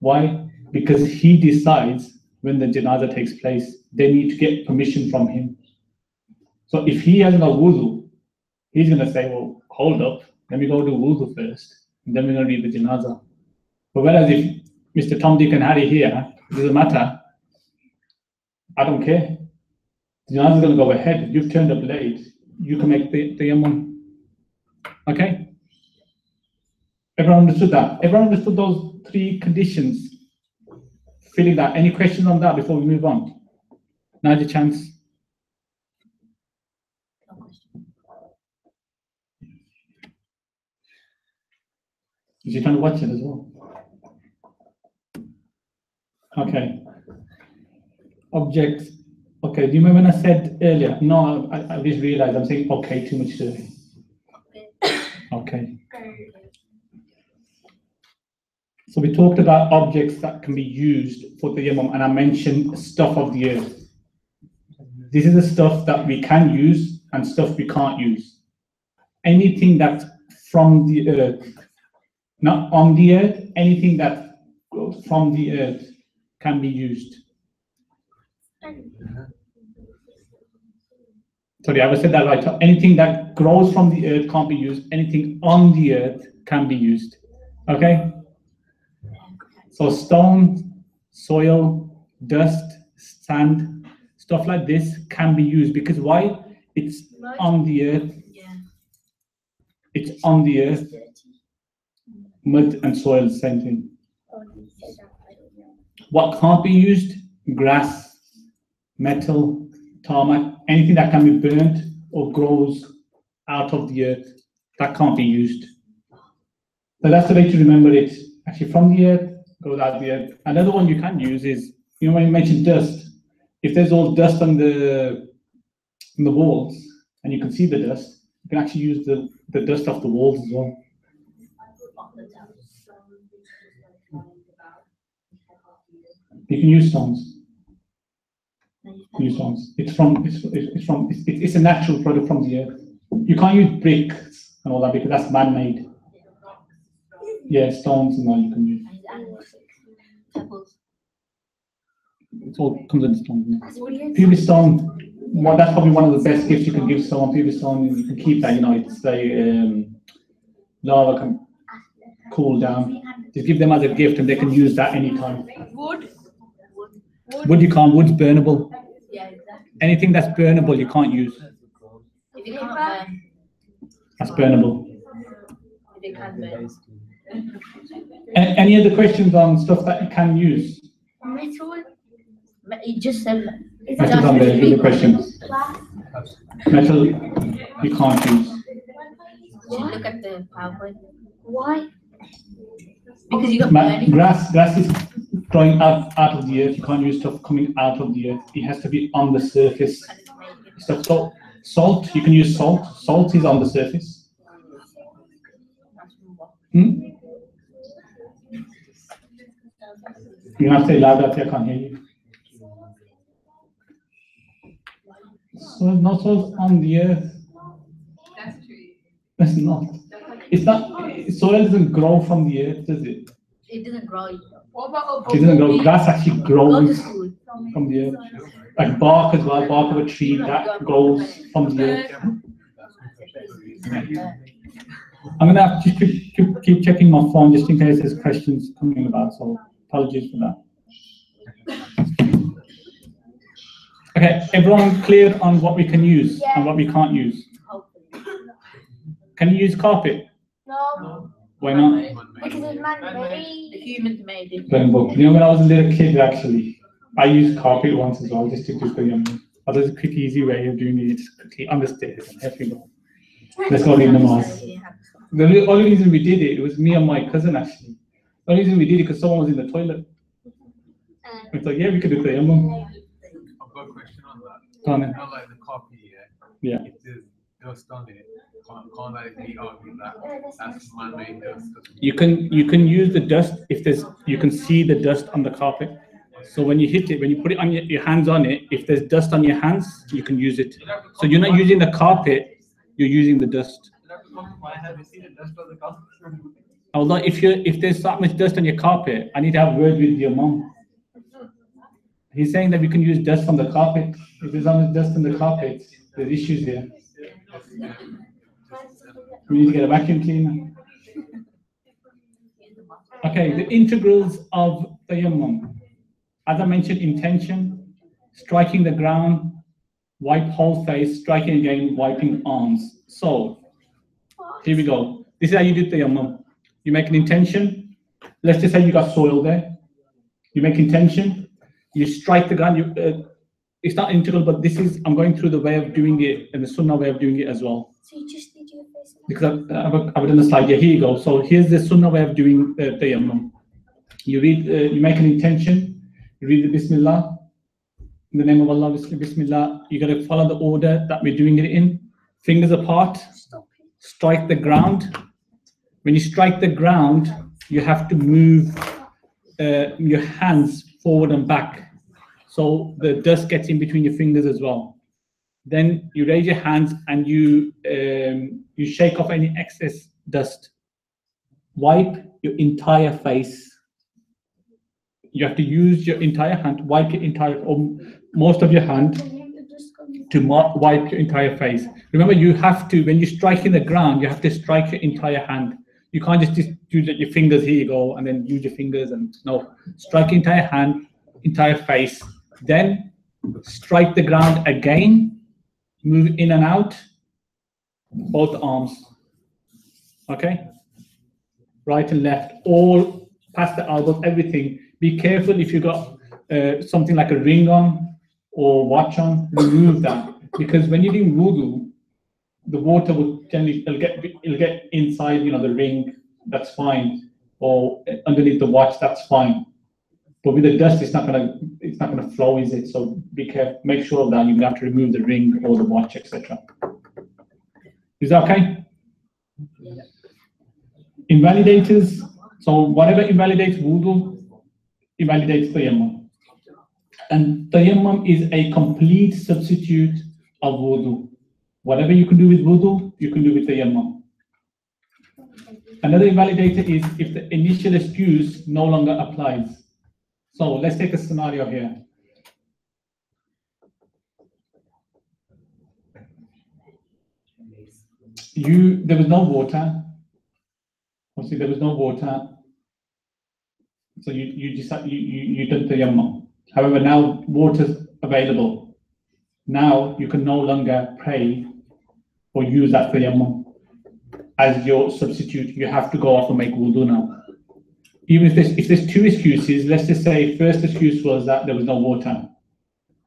Speaker 1: Why? Because he decides when the janazah takes place. They need to get permission from him. So if he hasn't got wudu, he's going to say, well, hold up, let me go do wudu first, and then we're going to read the janazah. But whereas if Mr. Tom, Dick and Harry here, it doesn't matter, I don't care. The janazah is going to go ahead. You've turned up late. You can make the tayammum. Okay? Everyone understood that? Everyone understood those three conditions? Feeling that? Any questions on that before we move on? Now's your chance. Is he trying to watch it as well? Okay. Objects. Okay, do you remember when I said earlier? No, I just realized I'm saying okay too much today. Okay. So we talked about objects that can be used for tayammum, and I mentioned stuff of the earth. This is the stuff that we can use and stuff we can't use. Anything that's from the earth, not on the earth, anything that goes from the earth can be used. Sorry, I said that right. Anything that grows from the earth can't be used. Anything on the earth can be used. Okay? So stone, soil, dust, sand, stuff like this can be used, because why? It's on the earth. It's on the earth. Mud and soil, same thing. What can't be used? Grass, metal, tarmac, anything that can be burnt or grows out of the earth, that can't be used. So that's the way to remember it. Actually, from the earth, goes out the earth. Another one you can use is, you know, when you mentioned dust, if there's all dust on the walls and you can see the dust, you can actually use the dust off the walls as well. You can use stones. Use stones. It's a natural product from the earth. You can't use bricks and all that because that's man-made. Yeah, stones and all you can use. It all comes in stone. Yeah. Pubic stone. Well, that's probably one of the best gifts you can give someone. Pubic stone, you can keep that. You know, it's like lava can cool down. Just give them as a gift, and they can use that anytime. Wood you can't. Wood's burnable.
Speaker 2: Yeah, exactly.
Speaker 1: Anything that's burnable you can't use.
Speaker 2: If you can't burn,
Speaker 1: That's burnable.
Speaker 2: if you can burn.
Speaker 1: Any other questions on stuff that you can use?
Speaker 2: Metal. You just said
Speaker 1: Metal's on there. Any questions? Metal you can't use.
Speaker 2: Look at the PowerPoint. Why? Because you got burning.
Speaker 1: Grass is growing out of the earth. You can't use stuff coming out of the earth. It has to be on the surface. So salt, you can use salt. Salt is on the surface. You have to say louder, I can't hear you. So not salt on the earth.
Speaker 3: That's true.
Speaker 1: It's not. It's not. Soil doesn't grow from the earth, does it?
Speaker 2: It doesn't grow.
Speaker 3: What about
Speaker 1: It doesn't grow. Grass actually
Speaker 2: Go to
Speaker 1: grows
Speaker 2: school.
Speaker 1: from the earth. Like bark as well. Bark of a tree that grows from the earth. I'm gonna have to keep checking my phone just in case there's questions coming about. So apologies for that. Okay, everyone clear on what we can use and what we can't use? Can you use carpet?
Speaker 4: No,
Speaker 1: Why not?
Speaker 4: because it's man-made.
Speaker 2: The humans made it.
Speaker 1: You know, when I was a little kid, actually, I used carpet once as well, just to do the there's a quick, easy way of doing it. Just quickly on the stairs. Off you go. Let's go read namaz. The only reason we did it was me and my cousin, actually. The only reason we did it because someone was in the toilet. We thought, yeah, we could do the
Speaker 5: I've got a question on that.
Speaker 1: Go on then.
Speaker 5: You know, like the carpet here,
Speaker 1: Yeah.
Speaker 5: if there's dust on it, can't like be argued that that's man-made dust.
Speaker 1: You can use the dust if there's, you can see the dust on the carpet. So when you hit it, when you put it on your hands on it, if there's dust on your hands, you can use it. So you're not using the carpet, you're using the dust. Although if there's that much dust on your carpet, I need to have a word with your mom. He's saying that we can use dust from the carpet. If there's that much dust on the carpet, there's issues here. We need to get a vacuum cleaner. Okay, the integrals of tayammum. As I mentioned, intention, striking the ground, wipe whole face, striking again, wiping arms. So, here we go. This is how you do tayammum. You make an intention. Let's just say you got soil there. You make intention. You strike the ground. It's not integral, but this is, I'm going through the way of doing it and the sunnah way of doing it as well.
Speaker 4: So you just need your face.
Speaker 1: Because I've done a slide. Yeah, here you go. So here's the sunnah way of doing tayammum. You read, you make an intention. You read the Bismillah. In the name of Allah, Bismillah. You got to follow the order that we're doing it in. Fingers apart. Strike the ground. When you strike the ground, you have to move your hands forward and back, so the dust gets in between your fingers as well. Then you raise your hands and you shake off any excess dust. Wipe your entire face. You have to use your entire hand, wipe your entire, or most of your hand, to wipe your entire face. Remember, you have to, when you strike in the ground, you have to strike your entire hand. You can't just use your fingers, here you go, and then use your fingers, and no. Strike your entire hand, entire face. Then strike the ground again, move in and out, both arms. Okay? Right and left, all past the elbows, everything. Be careful if you got something like a ring on or watch on, remove that. Because when you're doing wudu, the water will generally, it'll get inside, you know, the ring, that's fine. Or underneath the watch, that's fine. But with the dust, it's not gonna flow, is it? So be careful, make sure of that. You're gonna have to remove the ring or the watch, etc. Is that okay?
Speaker 2: Yeah.
Speaker 1: Invalidators. So whatever invalidates wudu, invalidates tayammum. And tayammum is a complete substitute of wudu. Whatever you can do with wudu, you can do with tayammum. Another invalidator is if the initial excuse no longer applies. So let's take a scenario here. There was no water. Obviously, there was no water. So you decide you did tayammum. However, now water's available. Now you can no longer pray or use that tayammum as your substitute. You have to go off and make wudu now. Even if there's two excuses, let's just say first excuse was that there was no water,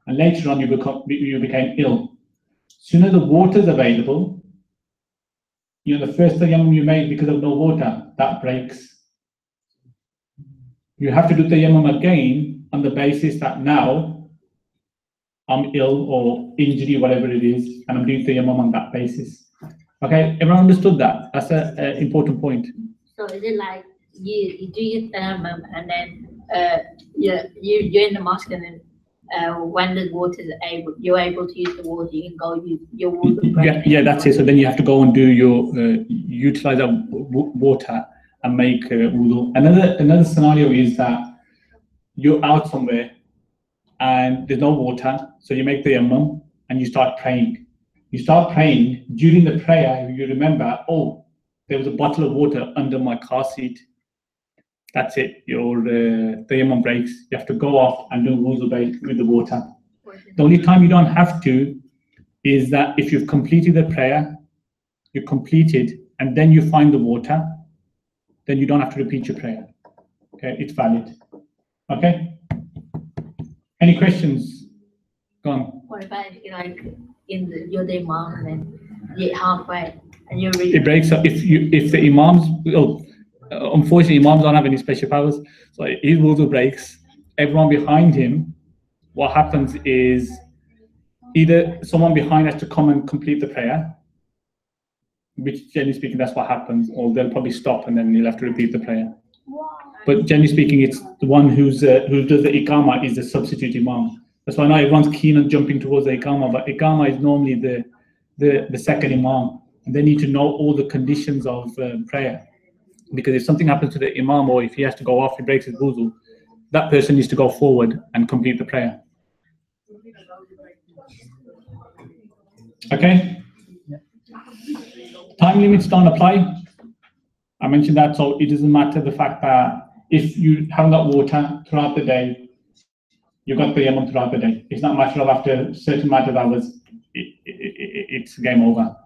Speaker 1: and later on you became ill. Soon as the water's available, you know, the first tayammum you made because of no water, that breaks. You have to do tayammum again on the basis that now I'm ill or injury, whatever it is, and I'm doing tayammum on that basis. Okay, everyone understood that? That's an important point.
Speaker 2: So is it like you do your tayammum and then you're in the mosque and then when the water is you're able to use the water, you can go use your water.
Speaker 1: Yeah, that's it. So then you have to go and do your utilize that water and make wudu. Another scenario is that you're out somewhere and there's no water, so you make the tayammum and you start praying. You start praying. During the prayer, you remember, oh, there was a bottle of water under my car seat. That's it. Your tayammum breaks. You have to go off and do wudu with the water. The only time you don't have to is that if you've completed the prayer, you complete it, and then you find the water, then you don't have to repeat your prayer. Okay, it's valid. Okay. Any questions? Go on.
Speaker 2: What about if you're like you're the imam and then you're halfway and you're reading?
Speaker 1: It breaks up if the imams. Unfortunately, imams don't have any special powers. So his wudu breaks. Everyone behind him, what happens is either someone behind has to come and complete the prayer, which generally speaking, that's what happens, or they'll probably stop and then you'll have to repeat the prayer. But generally speaking, it's the one who does the iqama is the substitute imam. That's why now everyone's keen on jumping towards the iqama, but iqama is normally the second imam. And they need to know all the conditions of prayer. Because if something happens to the imam or if he has to go off, he breaks his wudu, that person needs to go forward and complete the prayer. Okay? Time limits don't apply. I mentioned that, so it doesn't matter the fact that if you haven't got water throughout the day, you've got the tayammum throughout the day. It's not a matter of after a certain amount of hours, it's game over.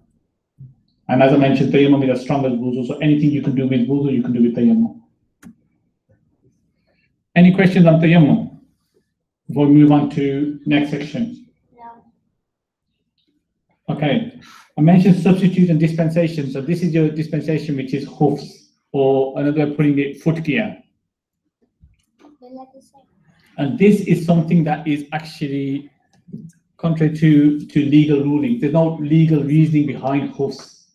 Speaker 1: And as I mentioned, tayammum is as strong as wudu, so anything you can do with wudu, you can do with tayammum. Any questions on tayammum? Before we move on to next section. Okay, I mentioned substitute and dispensation. So this is your dispensation, which is hoofs, or another way of putting it, foot gear. And this is something that is actually contrary to legal ruling. There's no legal reasoning behind hoofs.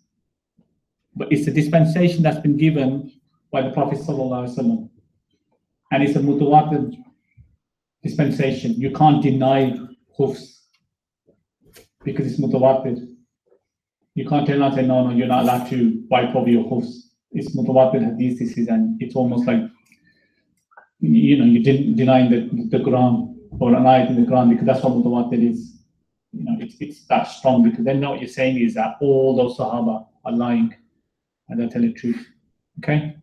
Speaker 1: But it's a dispensation that's been given by the Prophet ﷺ. And it's a mutawatir dispensation. You can't deny hoofs because it's mutawatir. You can't tell and say, no, you're not allowed to wipe over your hoofs. It's mutawatir hadith, this is, and it's almost like, you didn't deny the Quran or an ayat in the Quran because that's what mutawatir is. It's that strong because then what you're saying is that all those Sahaba are lying and they're telling the truth. Okay?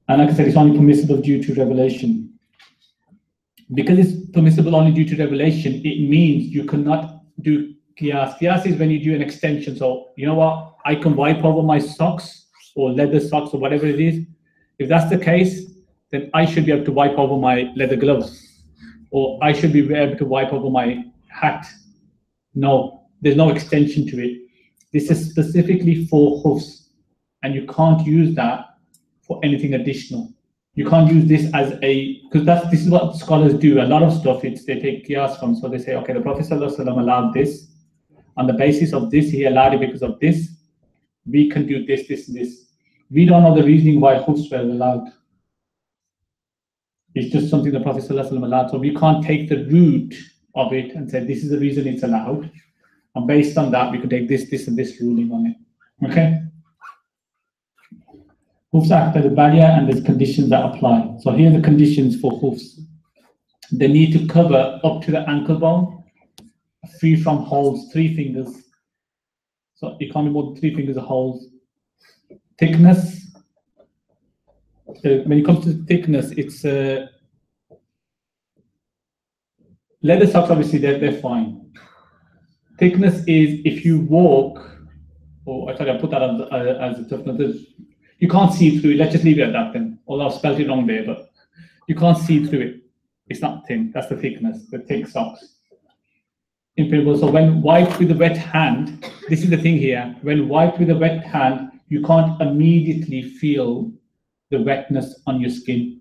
Speaker 1: And like I said, it's only permissible due to revelation. Because it's permissible only due to revelation, it means you cannot do qiyas. Qiyas is when you do an extension. So, you know what? I can wipe over my socks or leather socks or whatever it is. If that's the case, then I should be able to wipe over my leather gloves. Or I should be able to wipe over my hat. No, there's no extension to it. This is specifically for hoofs. And you can't use that for anything additional. You can't use this as because this is what scholars do. A lot of stuff, they take qiyas from, so they say, okay, the Prophet ﷺ allowed this. On the basis of this, he allowed it because of this. We can do this, this, and this. We don't know the reasoning why hoofs were allowed. It's just something the Prophet ﷺ allowed. So we can't take the root of it and say, this is the reason it's allowed. And based on that, we can take this, this, and this ruling on it. Okay? Hoofs act as a barrier and there's conditions that apply. So here are the conditions for hoofs. They need to cover up to the ankle bone, free from holes, 3 fingers. So it can't be more than 3 fingers of holes. Thickness. When it comes to thickness, it's leather socks, obviously, they're fine. Thickness is if you walk, I put that as a toughness. You can't see through it. Let's just leave it at that then. Although I've spelled it wrong there, but you can't see through it. It's not thin. That's the thickness, the thick socks. Impermeable. So when wiped with a wet hand, this is the thing here. When wiped with a wet hand, you can't immediately feel the wetness on your skin.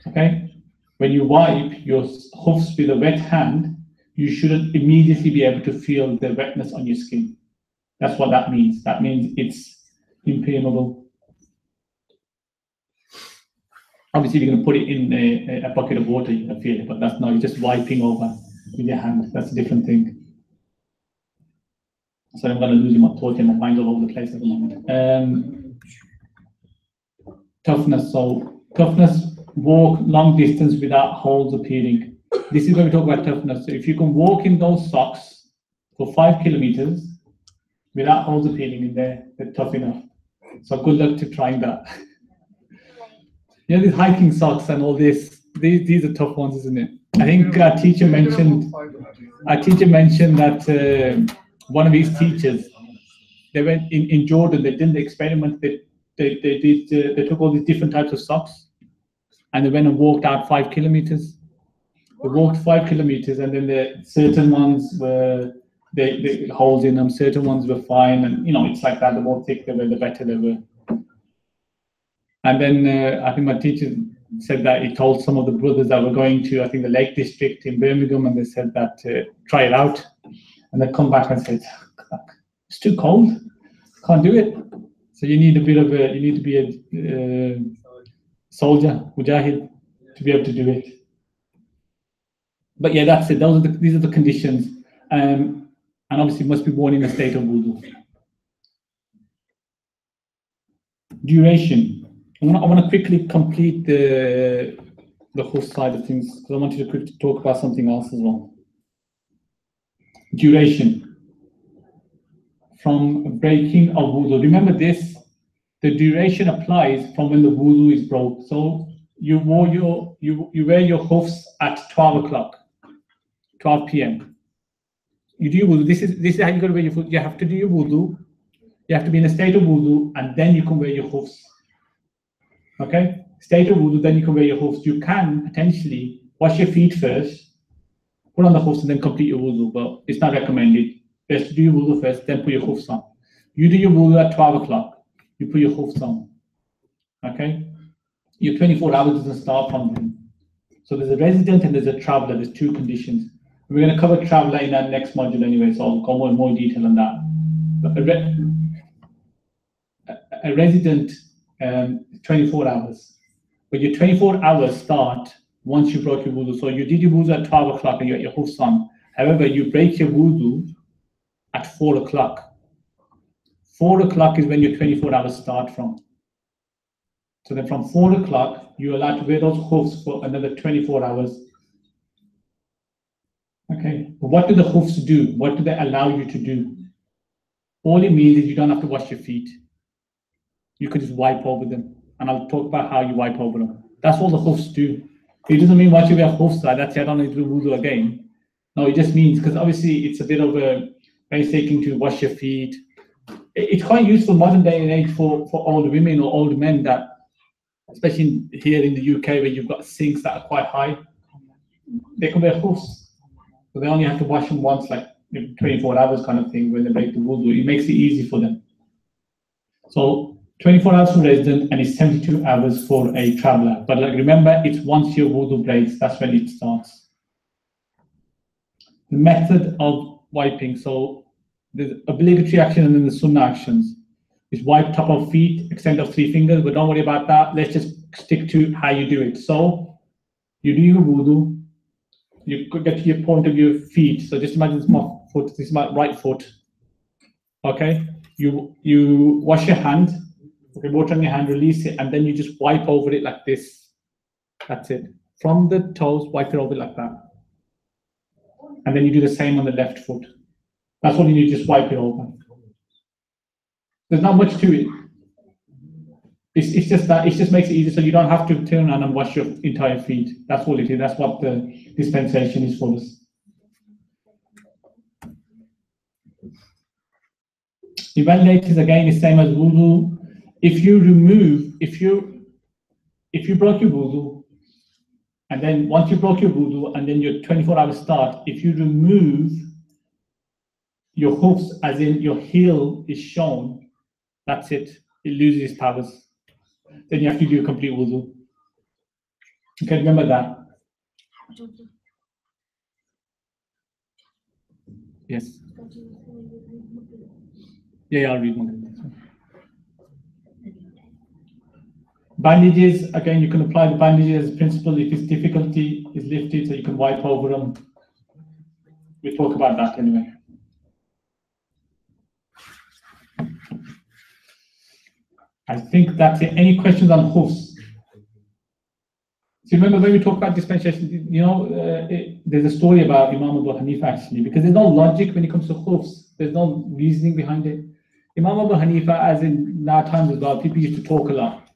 Speaker 1: Okay? when you wipe your hoofs with a wet hand, you shouldn't immediately be able to feel the wetness on your skin. That's what that means. That means it's impermeable. Obviously, you're going to put it in a bucket of water, you can feel it, but that's not, you're just wiping over with your hand. That's a different thing. So I'm going to lose my thought and my mind's all over the place at the moment. Toughness. So toughness, walk long distance without holes appearing. This is where we talk about toughness. So if you can walk in those socks for 5 kilometers without holes appearing in there, they're tough enough. So good luck to trying that. You know, these hiking socks and all this, these are tough ones, isn't it? I think our teacher mentioned that one of his teachers, they went in Jordan, they did the experiment, they took all these different types of socks and they went and walked out 5 kilometers. They walked 5 kilometers and then the certain ones were, the holes in them, certain ones were fine, and you know, it's like that, the more thick they were, the better they were. And then I think my teacher said that he told some of the brothers that were going to, I think, the Lake District in Birmingham, and they said that try it out. And they come back and said, it's too cold, can't do it. So you need a bit of a, you need to be a soldier, mujahid, to be able to do it. But yeah, that's it. These are the conditions, and obviously must be worn in a state of wudu. Duration. I want to quickly complete the whole side of things because I wanted to quickly talk about something else as well. Duration. From breaking of wudu. Remember this, the duration applies from when the wudu is broke. So you wear your hoofs at 12 o'clock, 12 p.m. You do your wudu. This is how you got to wear your foot. You have to do your wudu. You have to be in a state of wudu, and then you can wear your hoofs. Okay, state of wudu, then you can wear your hoofs. You can potentially wash your feet first, put on the hoofs, and then complete your wudu, but it's not recommended. Best to do your wudu first, then put your hoofs on. You do your wudu at 12 o'clock, you put your hoofs on. Okay, your 24 hours doesn't start from then. So there's a resident and there's a traveler. There's two conditions. We're going to cover traveler in our next module anyway, so I'll go more detail on that. But a resident, 24 hours. But your 24 hours start once you broke your wudu. So you did your wudu at 12 o'clock and you got your hoofs on. However, you break your wudu at 4 o'clock. 4 o'clock is when your 24 hours start from. So then from 4 o'clock, you're allowed to wear those hoofs for another 24 hours. Okay, but what do the hoofs do? What do they allow you to do? All it means is you don't have to wash your feet. You could just wipe over them. And I'll talk about how you wipe over them. That's all the hoofs do. It doesn't mean once you wear hoofs, that's it, I don't need to do wudu again. No, it just means, because obviously it's a bit of a painstaking to wash your feet. It's quite useful modern day and age for older women or older men that, especially here in the UK where you've got sinks that are quite high, they can wear hoofs. So they only have to wash them once, like 24 hours kind of thing when they break the wudu. It makes it easy for them. So 24 hours for resident and it's 72 hours for a traveler. But like remember, it's once your wudu breaks, that's when it starts. The method of wiping. So there's obligatory action and then the sunnah actions. It's wipe top of feet, extent of 3 fingers, but don't worry about that. Let's just stick to how you do it. So you do your wudu, you could get to your point of your feet. So just imagine this is my foot, this is my right foot. Okay, you wash your hand, okay, water on your hand, release it, and then you just wipe over it like this. That's it. From the toes, wipe it over like that. And then you do the same on the left foot. That's all you need, just wipe it over. There's not much to it. It's just that, it just makes it easy so you don't have to turn around and wash your entire feet. That's all it is. That's what the dispensation is for us. Evaluators again is same as wudu. If you broke your wudu, and then once you broke your wudu and then your 24 hours start, if you remove your hoofs, as in your heel is shown, that's it. It loses its powers. Then you have to do a complete wudu. Okay, remember that. Yes. Yeah, I'll read one. Bandages, again, you can apply the bandages principle if its difficulty is lifted, so you can wipe over them. We'll talk about that anyway. I think that's it. Any questions on hoofs? So remember when we talk about dispensation, there's a story about Imam Abu Hanifa actually, because there's no logic when it comes to hoofs. There's no reasoning behind it. Imam Abu Hanifa, as in our times as well, people used to talk a lot.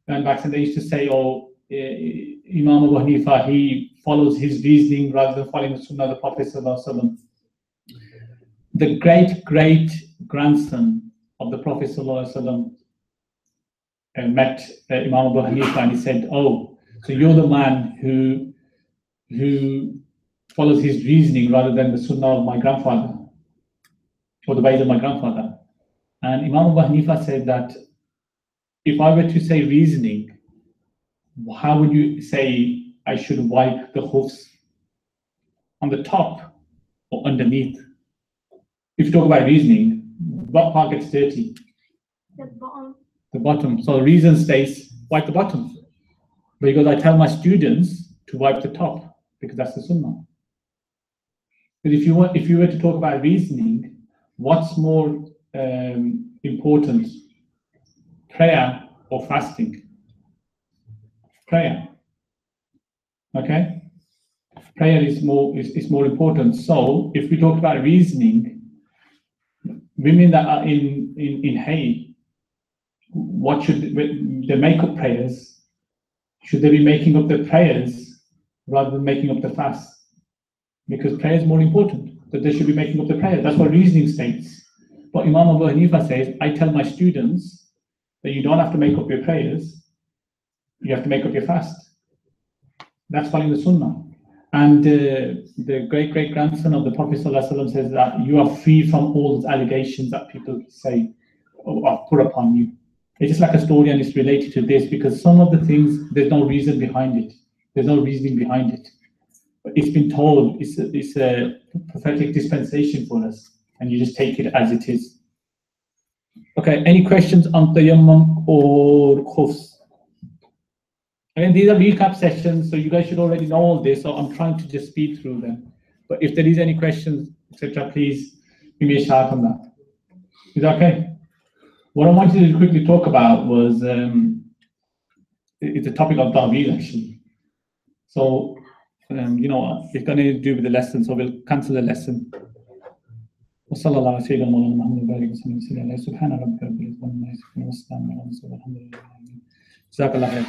Speaker 1: And back then they used to say, Imam Abu Hanifa, he follows his reasoning rather than following the Sunnah of the Prophet Sallallahu Alaihi Wasallam. The great-great-grandson of the Prophet Sallallahu Alaihi Wasallam met Imam Abu Hanifa and he said, oh, so you're the man who follows his reasoning rather than the Sunnah of my grandfather, or the ways of my grandfather. And Imam Abu Hanifa said that if I were to say reasoning, how would you say I should wipe the hoofs? On the top or underneath? If you talk about reasoning, what part gets dirty?
Speaker 4: The bottom.
Speaker 1: The bottom. So reason stays, wipe the bottom. Because I tell my students to wipe the top, because that's the Sunnah. But if you were to talk about reasoning, what's more important? Prayer or fasting? Prayer. Okay? Prayer is more important. So if we talk about reasoning, women that are in hay, what should they make up prayers? Should they be making up their prayers rather than making up the fast? Because prayer is more important, that they should be making up the prayer. That's what reasoning states. But Imam Abu Hanifa says, I tell my students that you don't have to make up your prayers, you have to make up your fast. That's following the Sunnah. And the great-great-grandson of the Prophet ﷺ says that you are free from all those allegations that people say or put upon you. It's just like a story and it's related to this because some of the things, there's no reason behind it. There's no reasoning behind it. But it's been told, it's a prophetic dispensation for us and you just take it as it is. Okay, any questions on tayammum or khufs? Again, these are recap sessions, so you guys should already know all this, so I'm trying to just speed through them. But if there is any questions, etc., please give me a shout on that. Is that okay? What I wanted to quickly talk about was it's a topic of Ta'weel actually. So, it's going to do with the lesson, so we'll cancel the lesson. وصلى الله على سيدنا مولانا محمد وبارك وسلم على سبحان ربك رب العزة عما يصفون والسلام على المرسلين والحمد لله رب العالمين. جزاك الله خير.